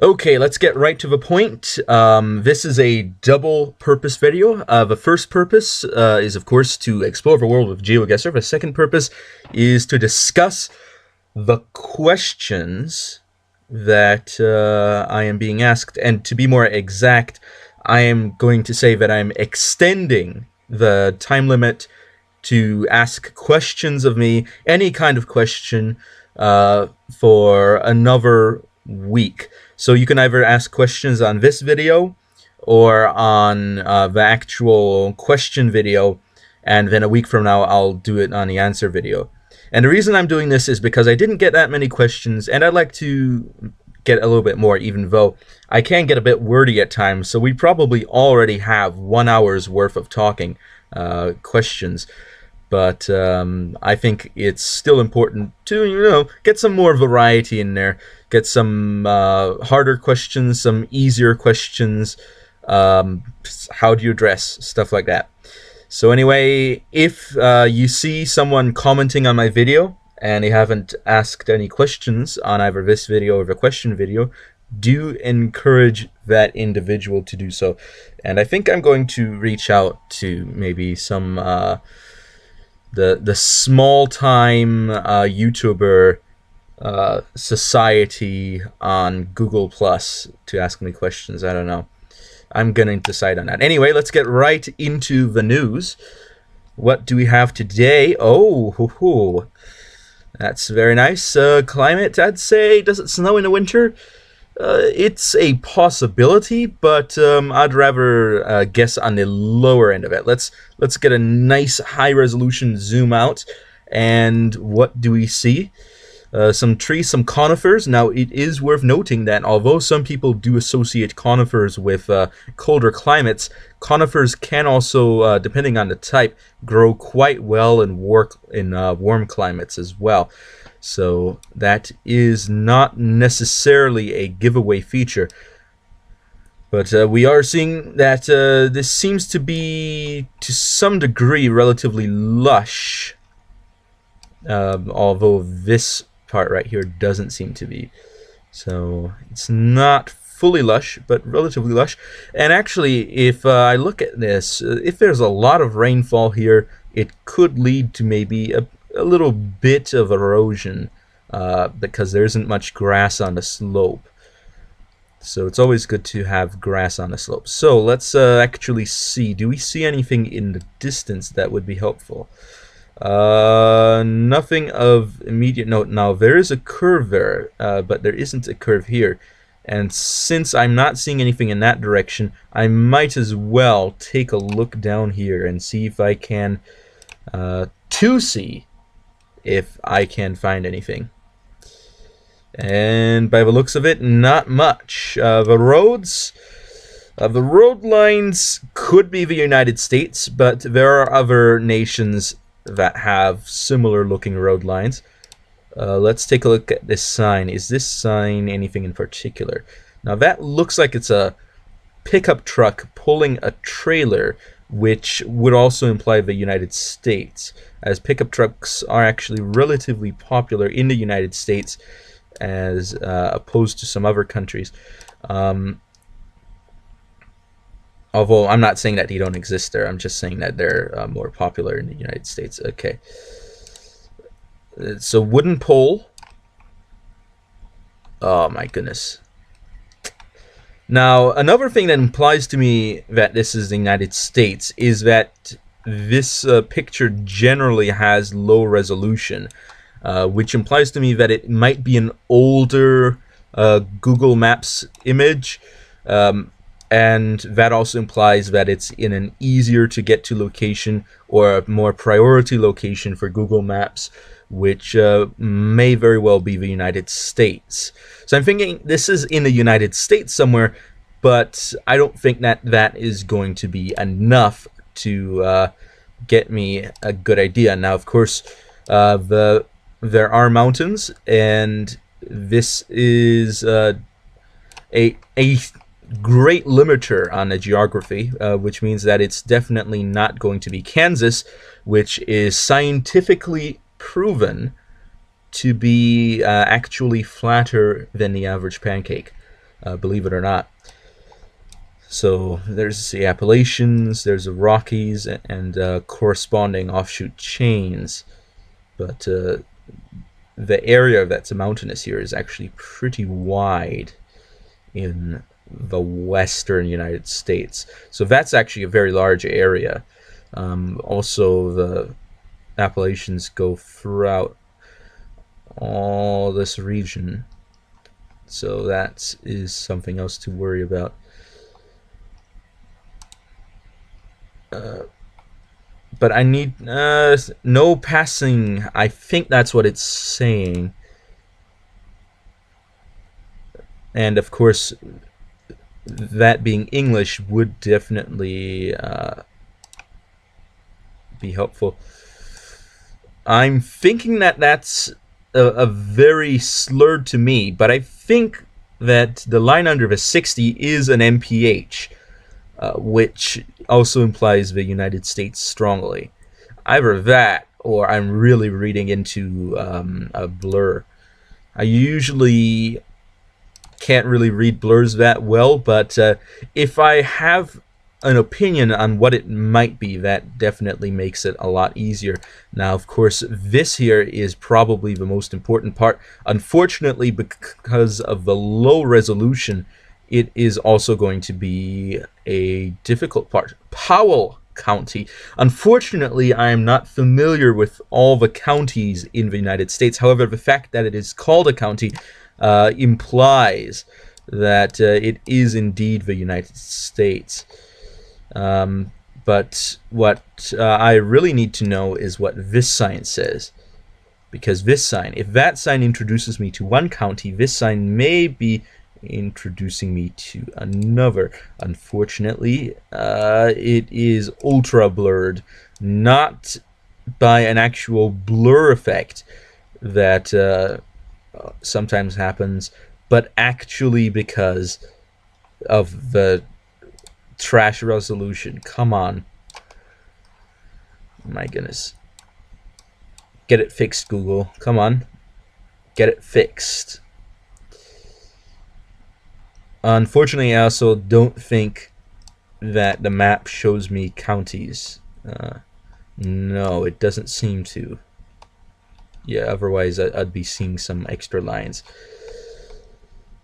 Okay, let's get right to the point. This is a double purpose video. The first purpose is, of course, to explore the world with GeoGuessr. The second purpose is to discuss the questions that I am being asked. And to be more exact, I am going to say that I'm extending the time limit to ask questions of me, any kind of question, for another week. So you can either ask questions on this video or on the actual question video, and then a week from now I'll do it on the answer video. And the reason I'm doing this is because I didn't get that many questions, and I'd like to get a little bit more, even though I can get a bit wordy at times. So we probably already have 1 hour's worth of talking questions. But I think it's still important to, get some more variety in there. Get some harder questions, some easier questions. How do you dress? Stuff like that. So anyway, if you see someone commenting on my video and they haven't asked any questions on either this video or the question video, do encourage that individual to do so. And I think I'm going to reach out to maybe some the small time YouTuber society on Google Plus to ask me questions. I don't know. I'm gonna decide on that. Anyway, let's get right into the news. What do we have today? Oh, that's very nice. Climate, I'd say. Does it snow in the winter? It's a possibility, but I'd rather guess on the lower end of it. Let's get a nice high-resolution zoom out, and what do we see? Some trees, some conifers. Now, it is worth noting that although some people do associate conifers with colder climates, conifers can also, depending on the type, grow quite well in warm climates as well. So that is not necessarily a giveaway feature. But we are seeing that this seems to be, to some degree, relatively lush. Although this part right here doesn't seem to be. So it's not fully lush, but relatively lush. And actually, if I look at this, if there's a lot of rainfall here, it could lead to maybe a little bit of erosion because there isn't much grass on the slope. So it's always good to have grass on the slope. So let's actually see. Do we see anything in the distance that would be helpful? Nothing of immediate note. Now, there is a curve there, but there isn't a curve here. And since I'm not seeing anything in that direction, I might as well take a look down here and see if I can see if I can find anything. And by the looks of it, not much. The road lines could be the United States, but there are other nations that have similar looking road lines. Let's take a look at this sign. Is this sign anything in particular? Now that looks like it's a pickup truck pulling a trailer, which would also imply the United States, as pickup trucks are actually relatively popular in the United States as opposed to some other countries. Although I'm not saying that they don't exist there, I'm just saying that they're more popular in the United States. Okay. It's a wooden pole. Oh my goodness. Now, another thing that implies to me that this is the United States is that this picture generally has low resolution, which implies to me that it might be an older Google Maps image. And that also implies that it's in an easier to get to location or a more priority location for Google Maps, which may very well be the United States. So I'm thinking this is in the United States somewhere, but I don't think that that is going to be enough to get me a good idea. Now, of course, there are mountains, and this is a great limiter on the geography, which means that it's definitely not going to be Kansas, which is scientifically proven to be actually flatter than the average pancake. believe it or not. So there's the Appalachians, there's the Rockies, and corresponding offshoot chains. But the area that's mountainous here is actually pretty wide in the western United States. So that's actually a very large area. Also, the Appalachians go throughout all this region. So that is something else to worry about. But I need no passing. I think that's what it's saying. And of course, that being English would definitely be helpful. I'm thinking that that's a very slurred to me, but I think that the line under the 60 is an MPH. Which also implies the United States strongly. Either that, or I'm really reading into a blur. I usually can't really read blurs that well, but if I have an opinion on what it might be, that definitely makes it a lot easier. Now, of course, this here is probably the most important part. Unfortunately, because of the low resolution, it is also going to be a difficult part. Powell County. Unfortunately, I am not familiar with all the counties in the United States. However, the fact that it is called a county implies that it is indeed the United States. But what I really need to know is what this sign says. Because this sign, if that sign introduces me to one county, this sign may be introducing me to another. Unfortunately, it is ultra blurred, not by an actual blur effect that sometimes happens, but actually because of the trash resolution. Come on. My goodness. Get it fixed, Google. Come on. Get it fixed. Unfortunately, I also don't think that the map shows me counties. No, it doesn't seem to. Yeah, otherwise I'd be seeing some extra lines.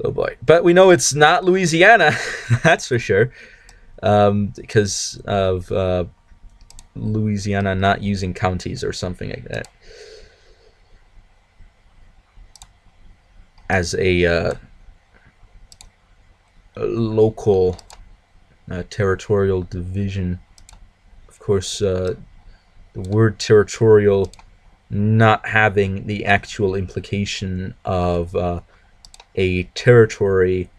Oh boy. But we know it's not Louisiana, that's for sure. Because of Louisiana not using counties or something like that. As a local territorial division. Of course, the word territorial not having the actual implication of a territory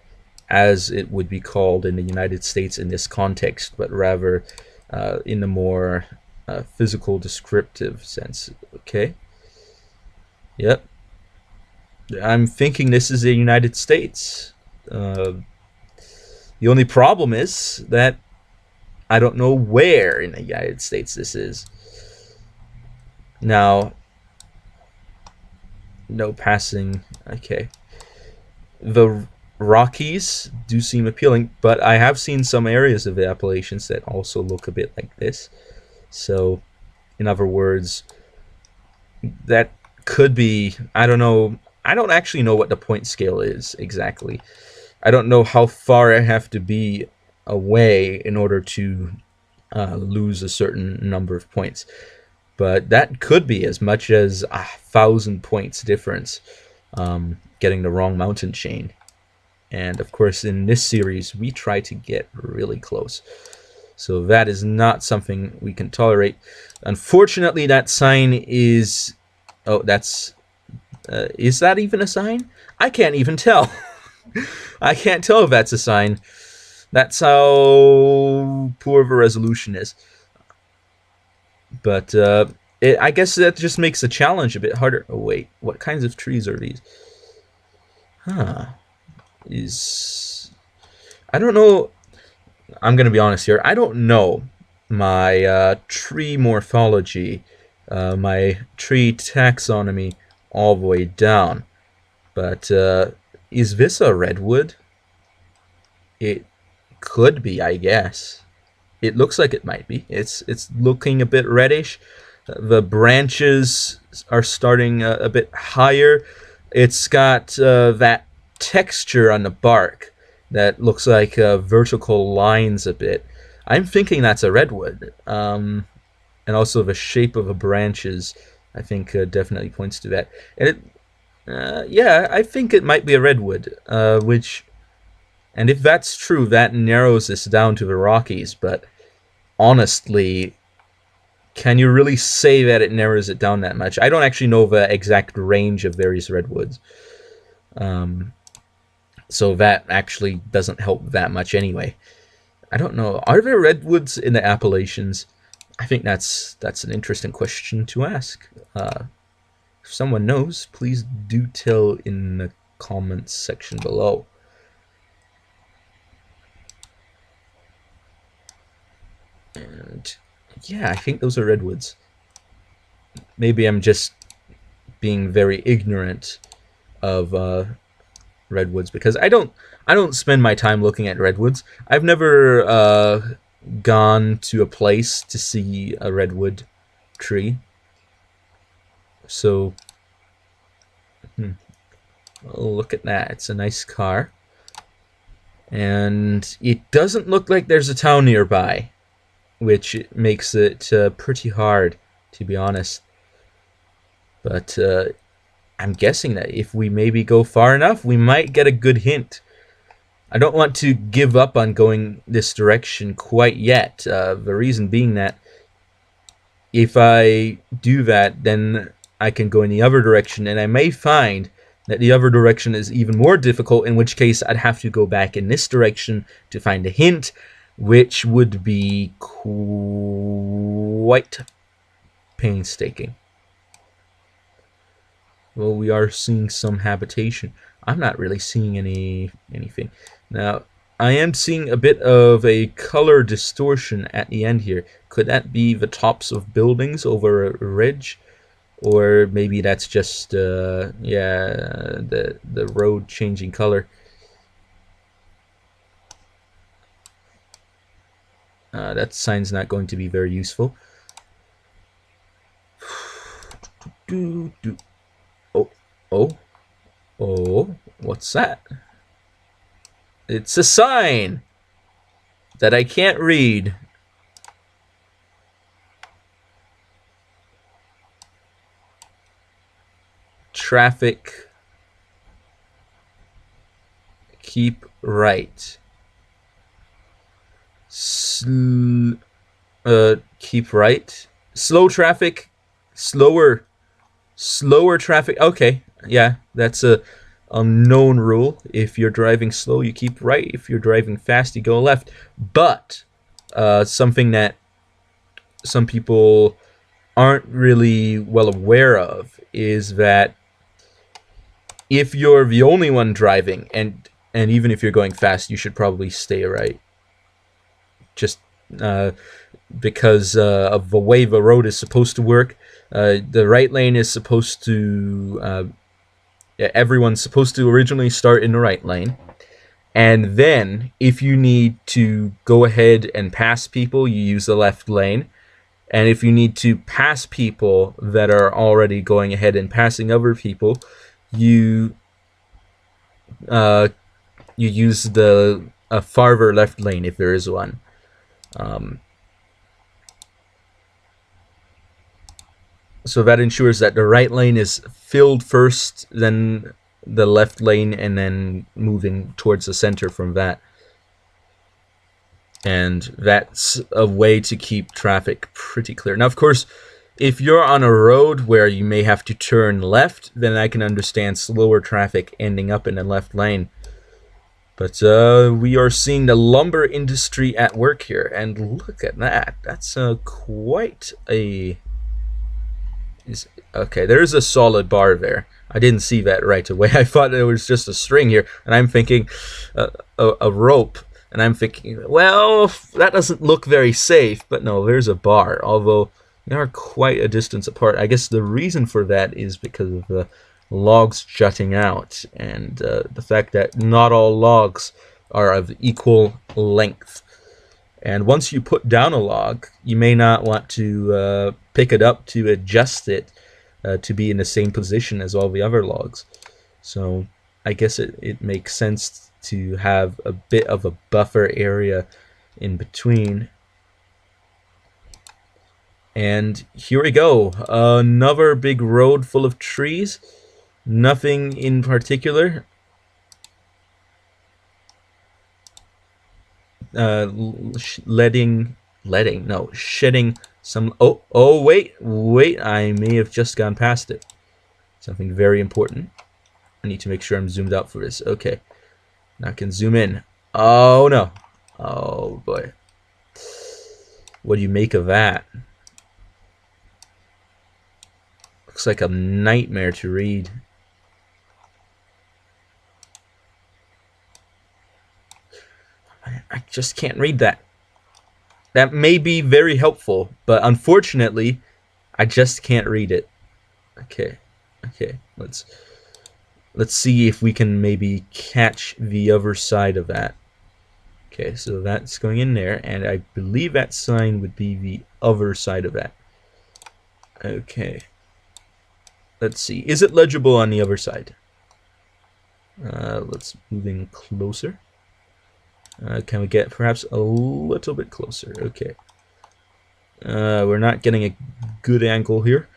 as it would be called in the United States in this context, but rather in the more physical descriptive sense. Okay. Yep. I'm thinking this is the United States. The only problem is that I don't know where in the United States this is. Now, no passing. Okay. The Rockies do seem appealing, but I have seen some areas of the Appalachians that also look a bit like this. So, in other words, that could be, I don't know. I don't actually know what the point scale is exactly. I don't know how far I have to be away in order to lose a certain number of points. But that could be as much as 1,000 points difference, getting the wrong mountain chain. And of course, in this series, we try to get really close. So that is not something we can tolerate. Unfortunately, that sign is... Oh, that's... is that even a sign? I can't even tell. I can't tell if that's a sign. That's how poor the resolution is. But I guess that just makes the challenge a bit harder. Oh, wait. What kinds of trees are these? Huh. I don't know. I'm going to be honest here. I don't know my tree morphology, my tree taxonomy all the way down. But is this a redwood? It could be, I guess. It looks like it might be. It's looking a bit reddish. The branches are starting a bit higher. It's got that texture on the bark that looks like vertical lines a bit. I'm thinking that's a redwood. And also the shape of the branches, I think, definitely points to that. And yeah, I think it might be a redwood, and if that's true, that narrows this down to the Rockies, but honestly, can you really say that it narrows it down that much? I don't actually know the exact range of various redwoods. So that actually doesn't help that much anyway. I don't know. Are there redwoods in the Appalachians? I think that's an interesting question to ask. If someone knows, please do tell in the comments section below. And yeah, I think those are redwoods. Maybe I'm just being very ignorant of redwoods because I don't spend my time looking at redwoods. I've never gone to a place to see a redwood tree. So oh, look at that. It's a nice car. And it doesn't look like there's a town nearby, which makes it pretty hard, to be honest. But I'm guessing that if we maybe go far enough, we might get a good hint. I don't want to give up on going this direction quite yet. The reason being that if I do that, then I can go in the other direction, and I may find that the other direction is even more difficult, in which case I'd have to go back in this direction to find a hint, which would be quite painstaking. Well, we are seeing some habitation. I'm not really seeing anything. Now, I am seeing a bit of a color distortion at the end here. Could that be the tops of buildings over a ridge? Or maybe that's just, yeah, the road changing color. That sign's not going to be very useful. Oh, what's that? It's a sign that I can't read. Traffic, keep right. Keep right. Slow traffic, slower traffic. Okay, yeah, that's a unknown rule. If you're driving slow, you keep right. If you're driving fast, you go left. But something that some people aren't really well aware of is that if you're the only one driving, and even if you're going fast, you should probably stay right. Just because of the way the road is supposed to work. The right lane is supposed to... everyone's supposed to originally start in the right lane. And then, if you need to go ahead and pass people, you use the left lane. And if you need to pass people that are already going ahead and passing other people, you use the farther left lane if there is one. So that ensures that the right lane is filled first, then the left lane, and then moving towards the center from that. And that's a way to keep traffic pretty clear. Now, of course, if you're on a road where you may have to turn left, then I can understand slower traffic ending up in the left lane. But we are seeing the lumber industry at work here, and look at that. That's quite a... Okay, there's a solid bar there. I didn't see that right away. I thought it was just a string here, and I'm thinking a rope. And I'm thinking, well, that doesn't look very safe. But no, there's a bar, although they are quite a distance apart. I guess the reason for that is because of the logs jutting out, and the fact that not all logs are of equal length. And once you put down a log, you may not want to pick it up to adjust it to be in the same position as all the other logs. So I guess it makes sense to have a bit of a buffer area in between. And here we go. Another big road full of trees. Nothing in particular. Shedding some. Oh, wait, I may have just gone past it. Something very important. I need to make sure I'm zoomed out for this. Okay, now I can zoom in. Oh no, oh boy. What do you make of that? Looks like a nightmare to read. I just can't read that. That may be very helpful, but unfortunately, I just can't read it. Okay, let's see if we can maybe catch the other side of that. Okay, so that's going in there, and I believe that sign would be the other side of that. Okay, let's see. Is it legible on the other side? Let's move in closer. Can we get perhaps a little bit closer? Okay. We're not getting a good angle here.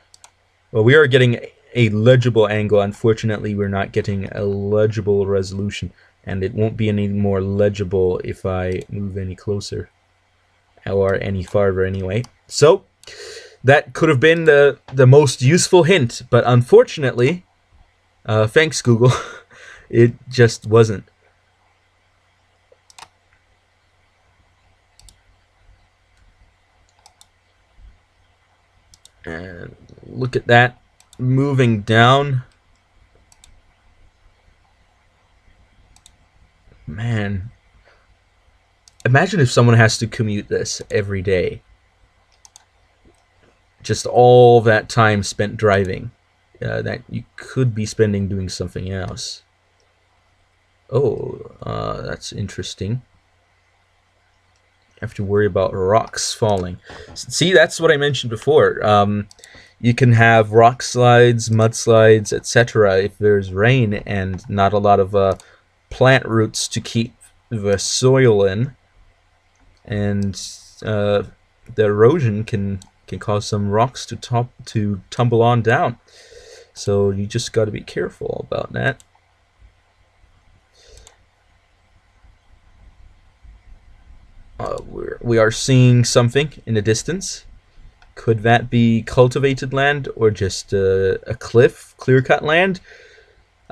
Well, we are getting a legible angle. Unfortunately, we're not getting a legible resolution. And it won't be any more legible if I move any closer. Or any farther anyway. So, that could have been the most useful hint. But unfortunately, thanks Google, it just wasn't. And look at that, moving down. Man, imagine if someone has to commute this every day. Just all that time spent driving that you could be spending doing something else. Oh, that's interesting. Have to worry about rocks falling. See, that's what I mentioned before. You can have rock slides, mudslides, etc. if there's rain and not a lot of plant roots to keep the soil in, and the erosion can cause some rocks to tumble on down. So you just got to be careful about that. We are seeing something in the distance. Could that be cultivated land or just a cliff, clear-cut land?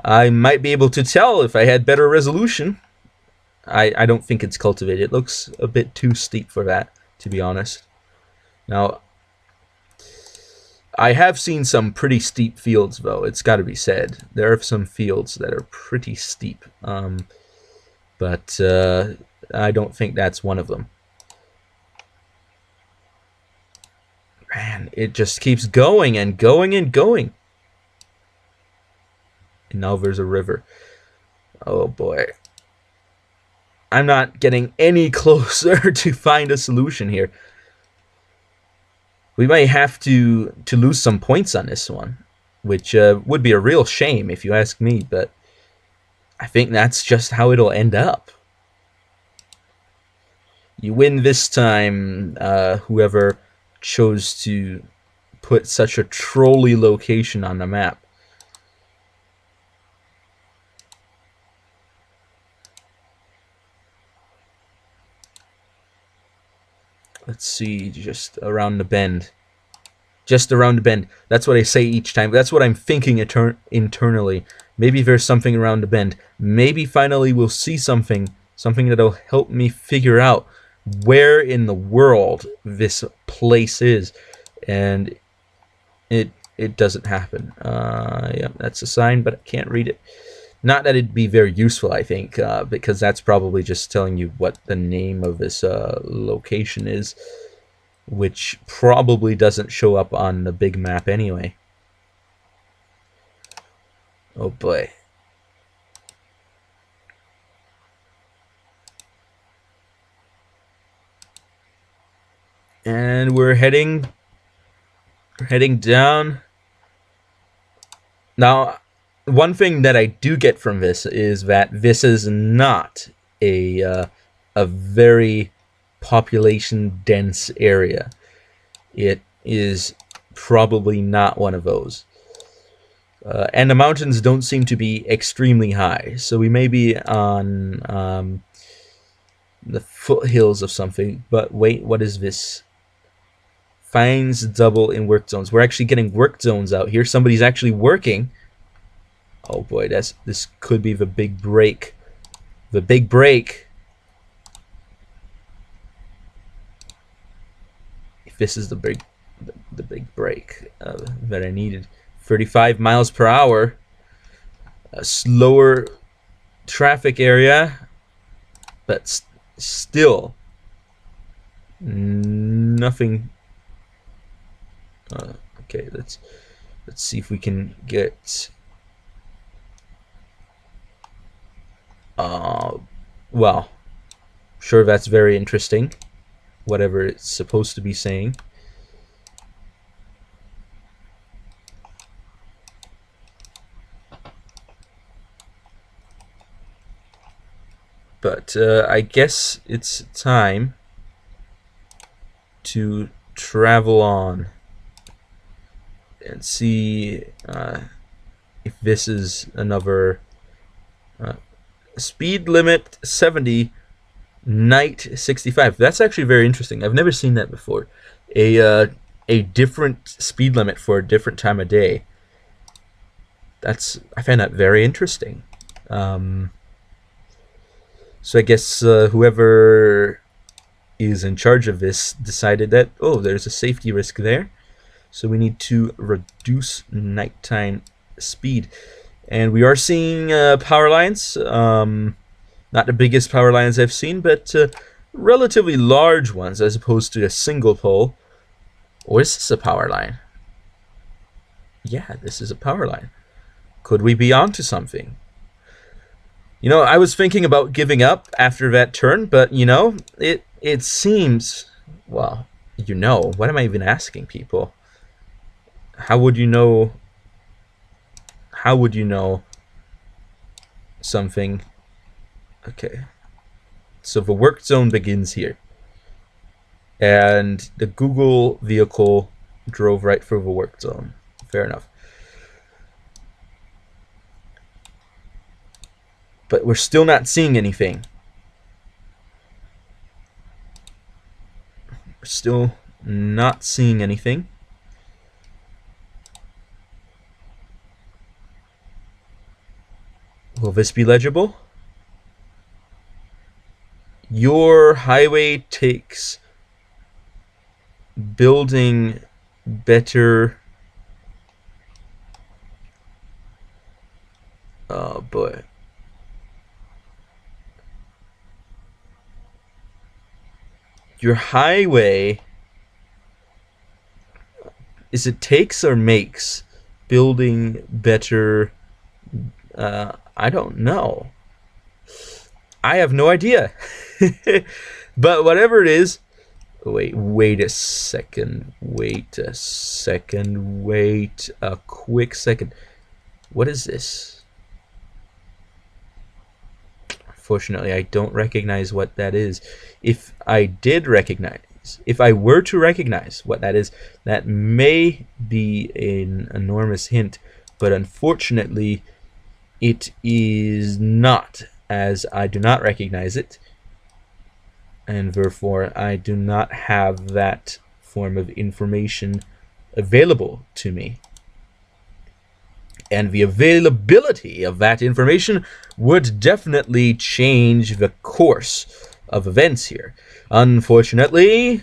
I might be able to tell if I had better resolution. I don't think it's cultivated. It looks a bit too steep for that, to be honest. Now, I have seen some pretty steep fields, though. It's got to be said. There are some fields that are pretty steep. But I don't think that's one of them. Man, it just keeps going and going and going. And now there's a river. Oh boy. I'm not getting any closer to find a solution here. We might have to lose some points on this one, which would be a real shame if you ask me, but I think that's just how it'll end up. You win this time, whoever chose to put such a trolly location on the map. Let's see, just around the bend. Just around the bend. That's what I say each time. That's what I'm thinking internally. Maybe there's something around the bend. Maybe finally we'll see something that'll help me figure out where in the world this place is. And it doesn't happen. Yeah, that's a sign, but I can't read it. Not that it'd be very useful, I think, because that's probably just telling you what the name of this location is, which probably doesn't show up on the big map anyway. Oh boy. And we're heading down. Now, one thing that I do get from this is that this is not a very population dense area. It is probably not one of those. And the mountains don't seem to be extremely high, so we may be on the foothills of something. But wait, what is this? Finds double in work zones. We're actually getting work zones out here. Somebody's actually working. Oh boy, this could be the big break. The big break. If this is the big break that I needed. 35 miles per hour. A slower traffic area, but still nothing. Okay, let's see if we can get. Well, sure, that's very interesting. Whatever it's supposed to be saying. But I guess it's time to travel on and see if this is another speed limit 70, night 65. That's actually very interesting. I've never seen that before. A different speed limit for a different time of day. I find that very interesting. So I guess whoever is in charge of this decided that, oh, there's a safety risk there, so we need to reduce nighttime speed. And we are seeing power lines, not the biggest power lines I've seen, but relatively large ones as opposed to a single pole. Or is this a power line? Yeah, this is a power line. Could we be onto something? You know, I was thinking about giving up after that turn, but, you know, it seems, well, you know, what am I even asking people? How would you know something? Okay. So the work zone begins here. And the Google vehicle drove right through the work zone. Fair enough. But we're still not seeing anything. We're still not seeing anything. Will this be legible? Your highway takes building better. Oh boy. Your highway, is it takes or makes building better? I don't know. I have no idea. But whatever it is, wait a second. Wait a quick second. What is this? Unfortunately, I don't recognize what that is. If I were to recognize what that is, that may be an enormous hint, but unfortunately, it is not, as I do not recognize it, and therefore I do not have that form of information available to me. And the availability of that information would definitely change the course of events here. Unfortunately,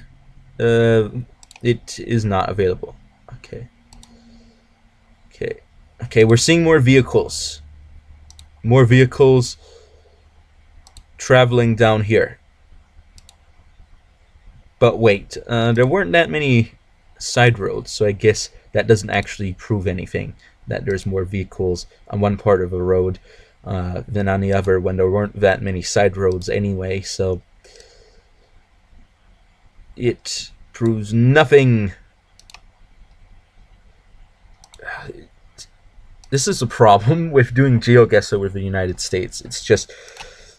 it is not available. Okay, we're seeing more vehicles. More vehicles traveling down here. But wait, there weren't that many side roads, so I guess that doesn't actually prove anything, that there's more vehicles on one part of a road than on the other when there weren't that many side roads anyway. So it proves nothing. This is a problem with doing GeoGuessr with the United States. It's just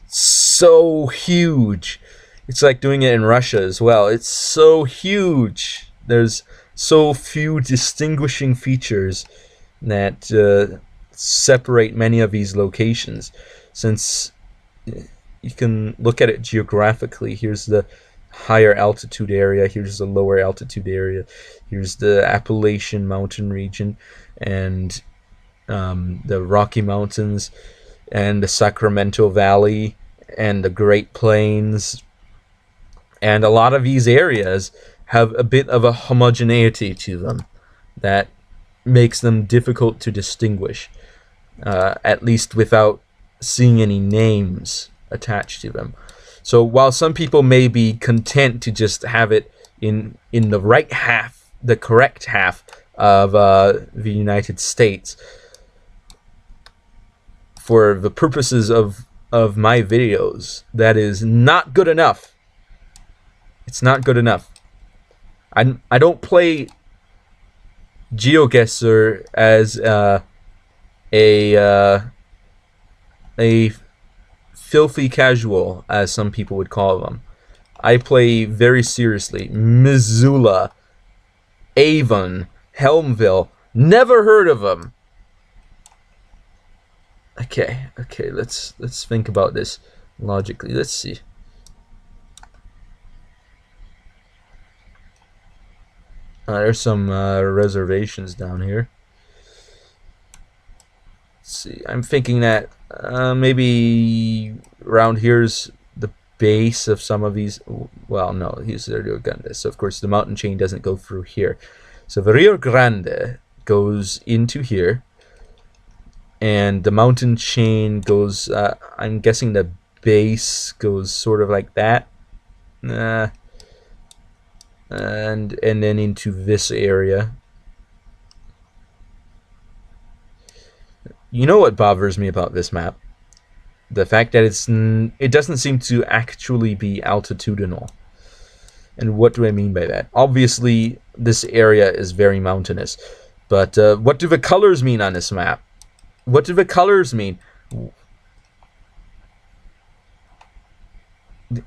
so huge. It's like doing it in Russia as well. It's so huge. There's so few distinguishing features that separate many of these locations. Since you can look at it geographically, here's the higher altitude area, here's the lower altitude area, here's the Appalachian mountain region, and the Rocky Mountains, and the Sacramento Valley, and the Great Plains. And a lot of these areas have a bit of a homogeneity to them that makes them difficult to distinguish, at least without seeing any names attached to them. So while some people may be content to just have it in the right half, the correct half of the United States, for the purposes of my videos, that is not good enough. It's not good enough. I don't play GeoGuessr as a filthy casual, as some people would call them. I play very seriously. Missoula, Avon, Helmville. Never heard of them. Okay, let's think about this logically. Let's see. There's some reservations down here. Let's see. I'm thinking that maybe around here's the base of some of these. Well, no, here's the Rio Grande. So of course the mountain chain doesn't go through here. So the Rio Grande goes into here, and the mountain chain goes. I'm guessing the base goes sort of like that. And then into this area. You know what bothers me about this map? The fact that it doesn't seem to actually be altitudinal. And what do I mean by that? Obviously, this area is very mountainous. But what do the colors mean on this map? What do the colors mean?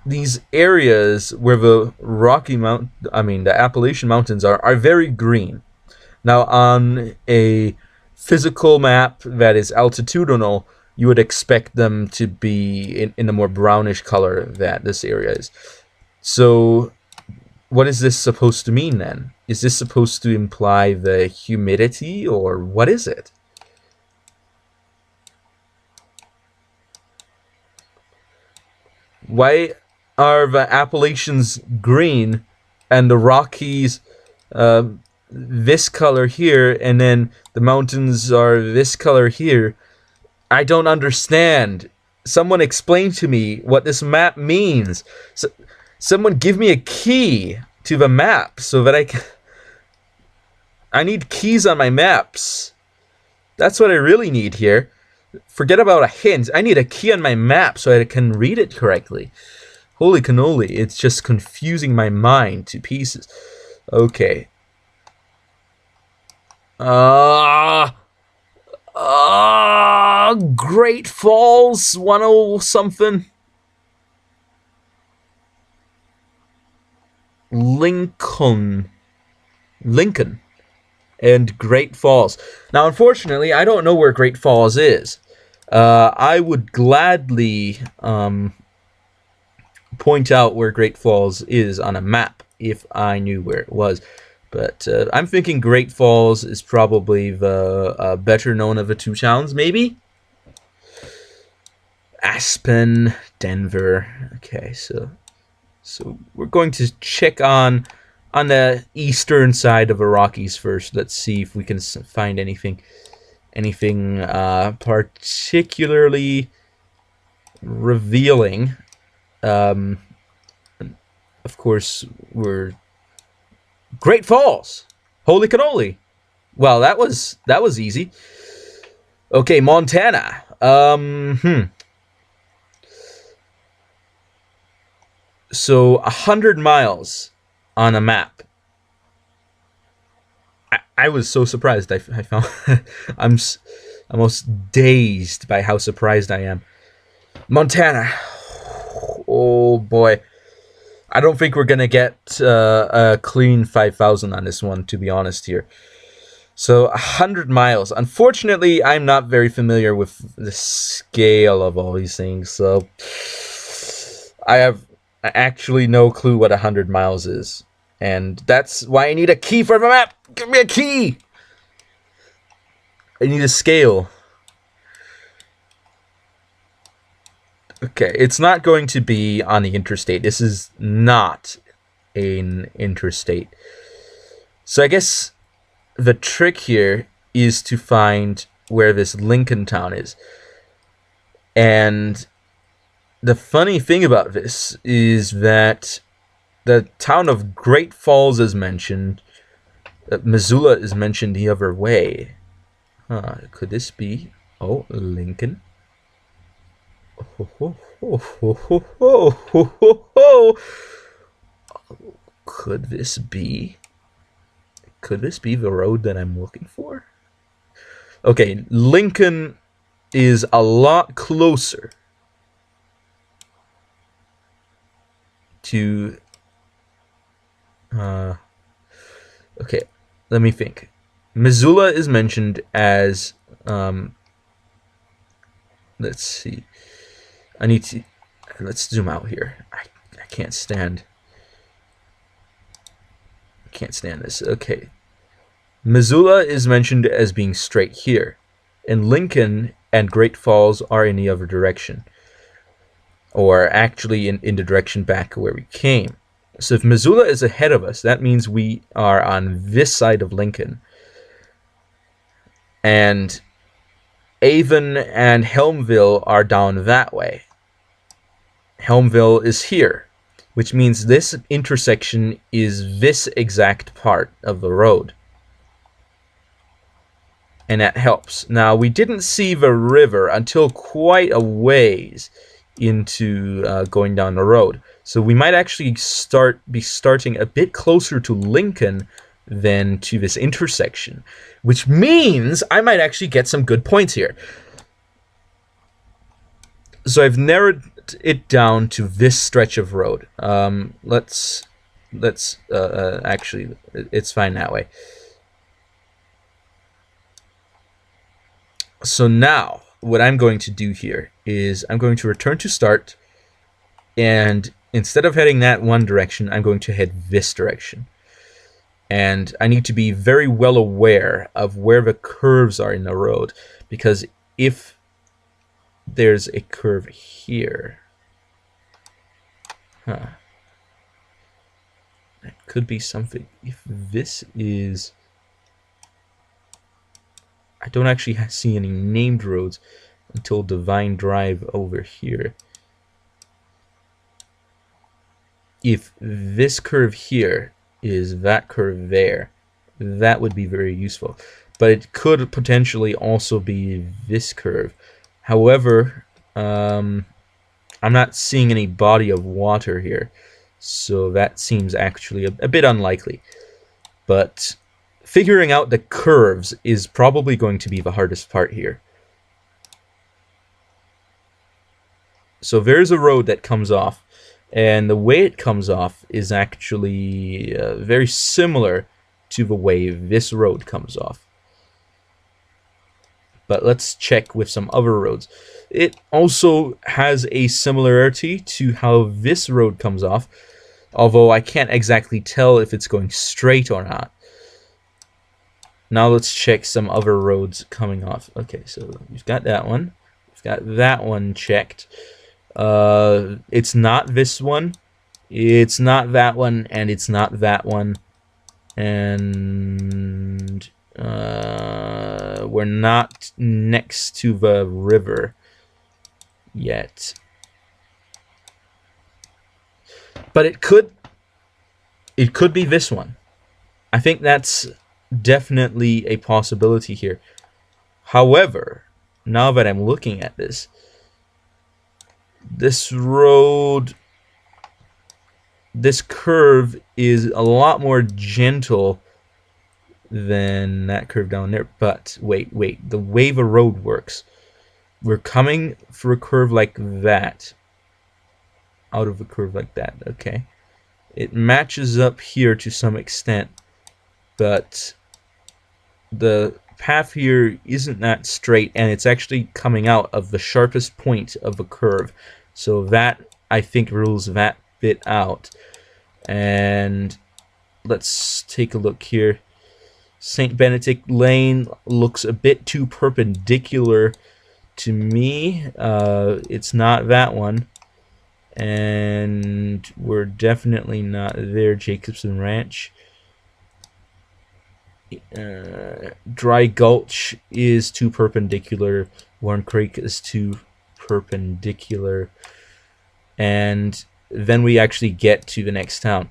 These areas where the the Appalachian Mountains are very green. Now, on a physical map that is altitudinal, you would expect them to be in a more brownish color that this area is. So, what is this supposed to mean then? Is this supposed to imply the humidity, or what is it? Why are the Appalachians green and the Rockies this color here, and then the mountains are this color here? I don't understand. Someone explain to me what this map means. Someone give me a key to the map so that I need keys on my maps. That's what I really need here. Forget about a hint. I need a key on my map so I can read it correctly. Holy cannoli, it's just confusing my mind to pieces. Okay. Great Falls 10 something. Lincoln. And Great Falls. Now, unfortunately, I don't know where Great Falls is. I would gladly point out where Great Falls is on a map if I knew where it was. But I'm thinking Great Falls is probably the better known of the two towns, maybe? Aspen, Denver. Okay, so we're going to check on the eastern side of the Rockies first. Let's see if we can find anything particularly revealing. Of course, we're Great Falls. Holy cannoli. Well, that was easy. Okay, Montana. So 100 miles on a map. I was so surprised. I found I'm almost dazed by how surprised I am. Montana. Oh boy. I don't think we're gonna get a clean 5,000 on this one, to be honest here. So 100 miles. Unfortunately, I'm not very familiar with the scale of all these things, so I have actually no clue what 100 miles is. And that's why I need a key for the map. Give me a key. I need a scale. Okay, it's not going to be on the interstate. This is not an interstate. So I guess the trick here is to find where this Lincoln town is. And the funny thing about this is that the town of Great Falls is mentioned. Missoula is mentioned the other way. Could this be? Oh, Lincoln. Could this be? Could this be the road that I'm looking for? Okay, Lincoln is a lot closer to... okay, let me think. Missoula is mentioned as... let's see. I need to... Let's zoom out here. I can't stand... I can't stand this. Okay. Missoula is mentioned as being straight here. And Lincoln and Great Falls are in the other direction. Or actually in the direction back where we came. So if Missoula is ahead of us, that means we are on this side of Lincoln. And Avon and Helmville are down that way. Helmville is here, which means this intersection is this exact part of the road. And that helps. Now, we didn't see the river until quite a ways into going down the road. So we might actually be starting a bit closer to Lincoln than to this intersection, which means I might actually get some good points here. So I've narrowed it down to this stretch of road. Let's actually, it's fine that way. So now what I'm going to do here is I'm going to return to start, and instead of heading that one direction, I'm going to head this direction. And I need to be very well aware of where the curves are in the road, because if there's a curve here, that could be something. If this is... I don't actually see any named roads until Divine Drive over here. If this curve here is that curve there, that would be very useful. But it could potentially also be this curve. However, I'm not seeing any body of water here, so that seems actually a bit unlikely. But figuring out the curves is probably going to be the hardest part here. So there's a road that comes off, and the way it comes off is actually very similar to the way this road comes off. But let's check with some other roads. It also has a similarity to how this road comes off, although I can't exactly tell if it's going straight or not. Now let's check some other roads coming off. Okay, so we've got that one. We've got that one checked. It's not this one. It's not that one, and it's not that one. And we're not next to the river yet. But it could be this one. I think that's definitely a possibility here. However, now that I'm looking at this road this curve is a lot more gentle than that curve down there. But wait, the way the road works, we're coming for a curve like that, out of a curve like that. Okay, it matches up here to some extent, but the path here isn't that straight, and it's actually coming out of the sharpest point of a curve. So that, I think, rules that bit out. And let's take a look here. St. Benedict Lane looks a bit too perpendicular to me. It's not that one. And we're definitely not there. Jacobson Ranch. Dry Gulch is too perpendicular. Warren Creek is too perpendicular. And then we actually get to the next town.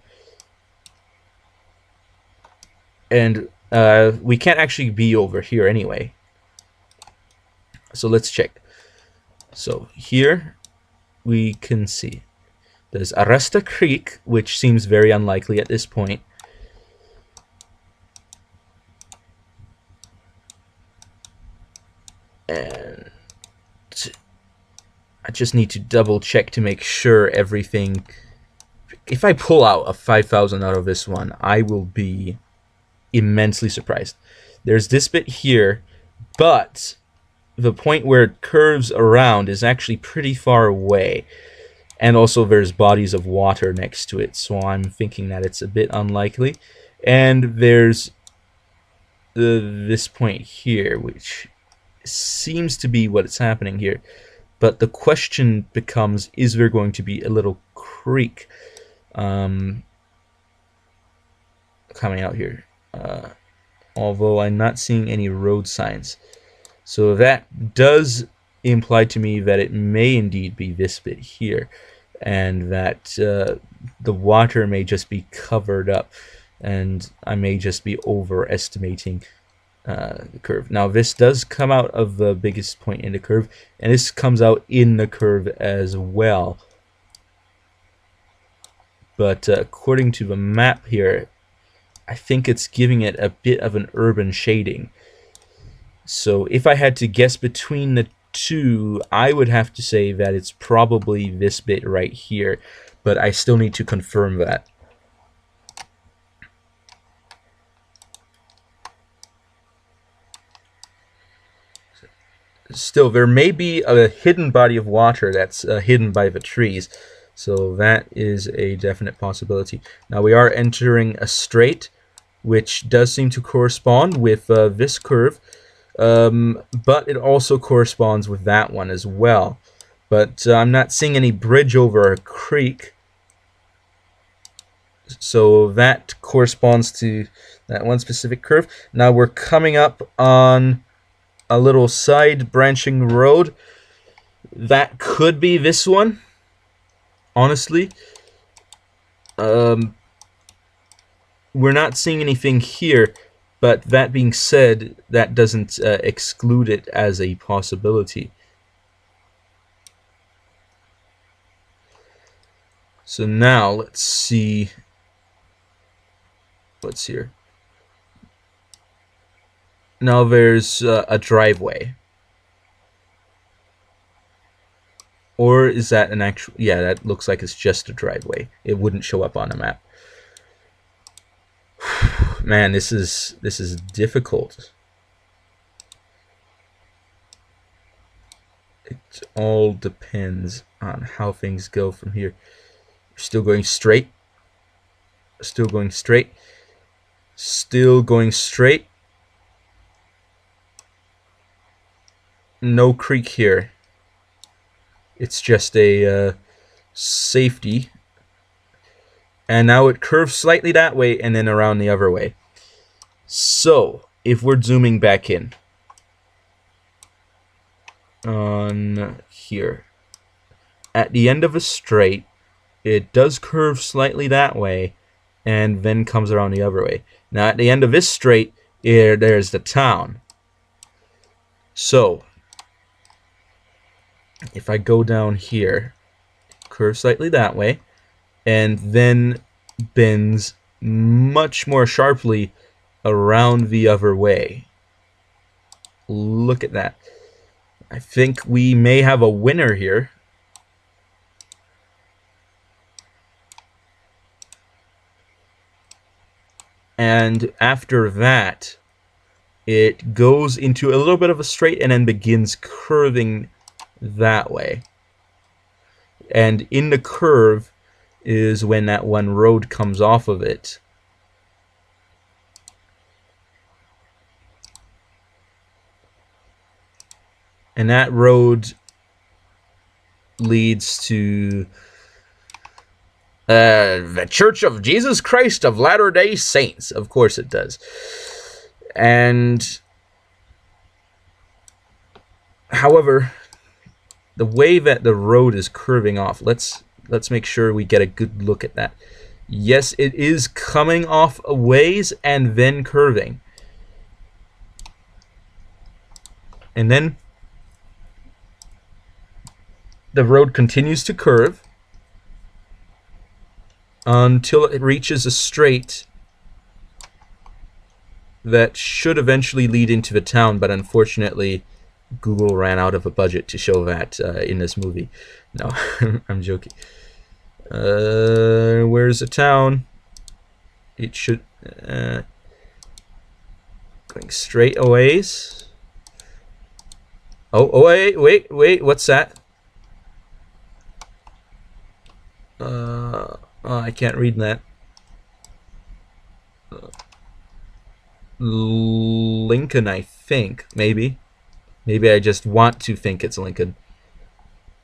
And we can't actually be over here anyway. So let's check. So here we can see there's Arresta Creek, which seems very unlikely at this point. And I just need to double check to make sure everything. If I pull out a 5,000 out of this one, I will be immensely surprised. There's this bit here, but the point where it curves around is actually pretty far away. And also there's bodies of water next to it, so I'm thinking that it's a bit unlikely. And there's this point here, which seems to be what's happening here. But the question becomes, is there going to be a little creek coming out here? Although I'm not seeing any road signs. So that does imply to me that it may indeed be this bit here, and that the water may just be covered up, and I may just be overestimating the curve. Now this does come out of the biggest point in the curve, and this comes out in the curve as well. But according to the map here, I think it's giving it a bit of an urban shading. So if I had to guess between the two, I would have to say that it's probably this bit right here, but I still need to confirm that. Still, there may be a hidden body of water that's hidden by the trees, so that is a definite possibility. Now we are entering a straight, which does seem to correspond with this curve, but it also corresponds with that one as well. But I'm not seeing any bridge over a creek, so that corresponds to that one specific curve. Now we're coming up on a little side branching road. That could be this one, honestly. We're not seeing anything here, but that being said, that doesn't exclude it as a possibility. So now let's see what's here. Now there's a driveway. Or is that an actual... Yeah, that looks like it's just a driveway. It wouldn't show up on a map. Man, this is difficult. It all depends on how things go from here. Still going straight. Still going straight. Still going straight. No creek here. It's just a safety. And now it curves slightly that way and then around the other way. So, if we're zooming back in on here, at the end of a straight, it does curve slightly that way and then comes around the other way. Now, at the end of this straight, there's the town. So, if I go down here, curve slightly that way, and then bends much more sharply around the other way. Look at that. I think we may have a winner here. And after that, it goes into a little bit of a straight and then begins curving that way. And in the curve is when that one road comes off of it. And that road leads to the Church of Jesus Christ of Latter-day Saints. Of course it does. And however, the way that the road is curving off, let's make sure we get a good look at that. Yes, it is coming off a ways and then curving. And then the road continues to curve until it reaches a straight that should eventually lead into the town, but unfortunately Google ran out of a budget to show that in this movie. No, I'm joking. Where's the town? It should going straight a ways. Oh, wait, what's that? Oh, I can't read that. Lincoln, I think. Maybe I just want to think it's Lincoln.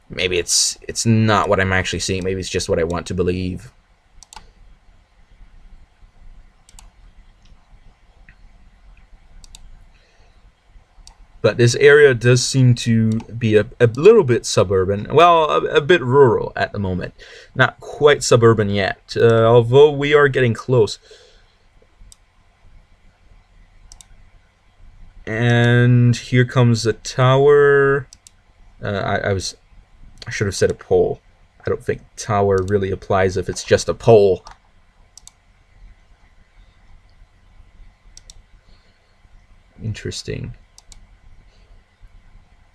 Maybe it's not what I'm actually seeing. Maybe it's just what I want to believe. But this area does seem to be a little bit suburban. Well, a bit rural at the moment. Not quite suburban yet, although we are getting close. And here comes the tower. I should have said a pole. I don't think tower really applies if it's just a pole. Interesting.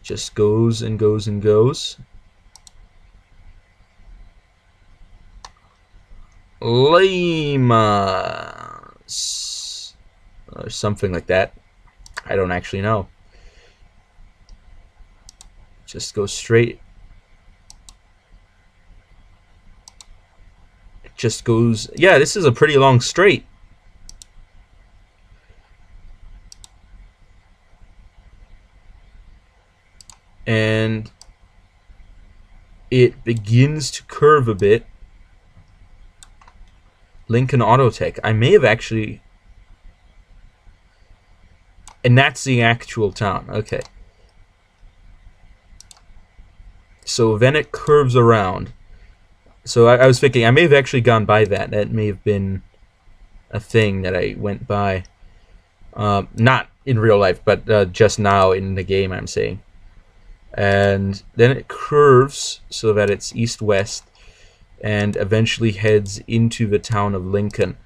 Just goes and goes and goes. Lima, or something like that. I don't actually know. Just go straight. It just goes. Yeah, this is a pretty long straight. And it begins to curve a bit. Lincoln Autotech. I may have actually... And that's the actual town. Okay. So then it curves around. So I was thinking, I may have actually gone by that. That may have been a thing that I went by. Not in real life, but just now in the game, I'm saying. And then it curves so that it's east-west and eventually heads into the town of Lincoln.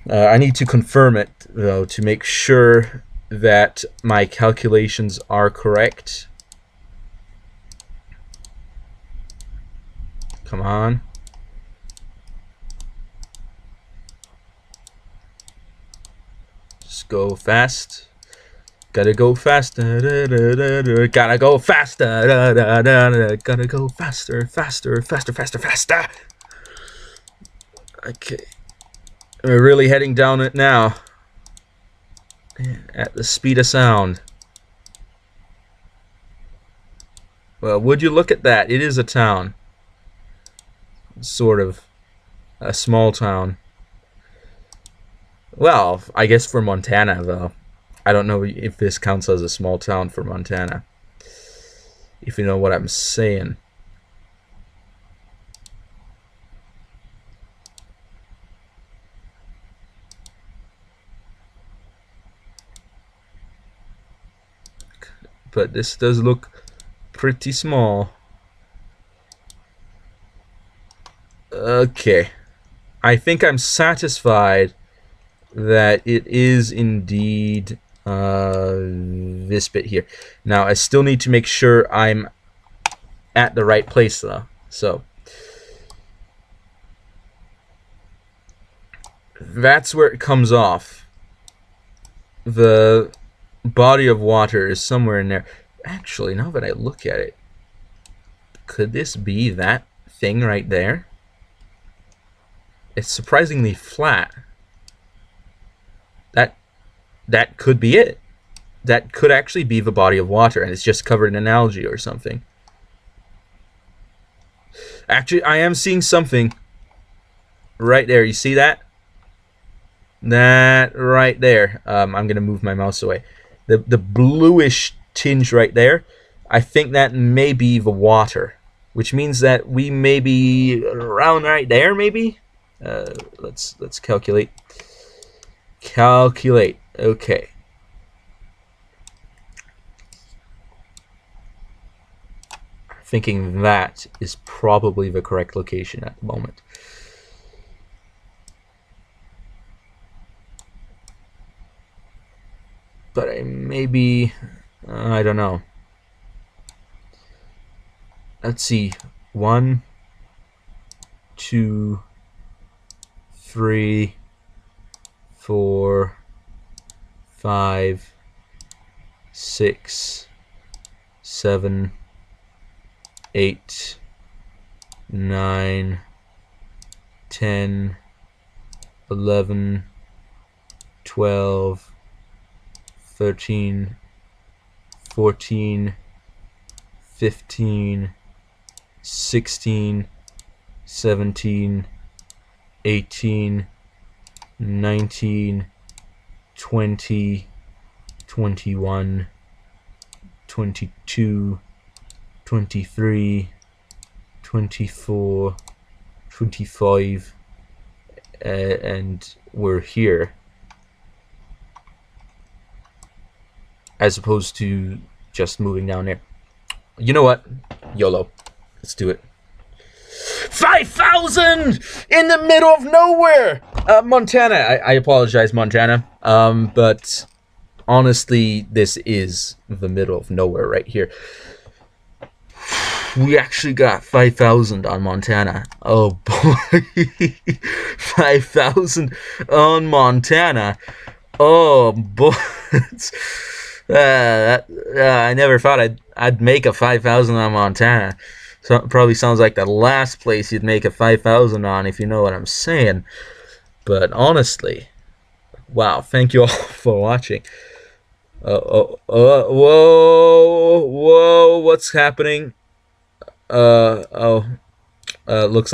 I need to confirm it, though, to make sure that my calculations are correct. Come on. Just go fast. Gotta go faster. Gotta go faster. Gotta go faster, faster, faster, faster, faster. Okay. We're really heading down it now. At the speed of sound. Well, would you look at that? It is a town. Sort of. A small town. Well, I guess for Montana, though. I don't know if this counts as a small town for Montana. If you know what I'm saying. But this does look pretty small. Okay. I think I'm satisfied that it is indeed this bit here. Now, I still need to make sure I'm at the right place, though. So, that's where it comes off. The body of water is somewhere in there. Actually, now that I look at it, could this be that thing right there? It's surprisingly flat. That could be it. That could actually be the body of water, and it's just covered in algae or something. Actually, I am seeing something right there. You see that? That right there. I'm gonna move my mouse away. The bluish tinge right there. I think that may be the water, which means that we may be around right there. Maybe. Let's calculate. Calculate. Okay. Thinking that is probably the correct location at the moment. But I maybe, I don't know. Let's see. 1, 2, 3, 4, 5, 6, 7, 8, 9, 10, 11, 12, 13, 14, 15, 16, 17, 18, 19, 20, 21, 22, 23, 24, 25, and we're here. As opposed to just moving down there. You know what? YOLO. Let's do it. 5,000 in the middle of nowhere! Montana. I apologize, Montana. But honestly, this is the middle of nowhere right here. We actually got 5,000 on Montana. Oh boy. 5,000 on Montana. Oh boy. I never thought I'd make a 5,000 on Montana. So it probably sounds like the last place you'd make a 5,000 on, if you know what I'm saying. But honestly, wow! Thank you all for watching. Whoa! What's happening? Looks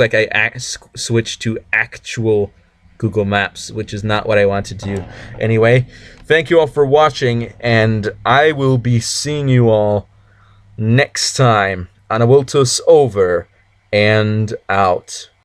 like I switched to actual Google Maps, which is not what I want to do. Anyway, thank you all for watching, and I will be seeing you all next time on Awiltos over and out.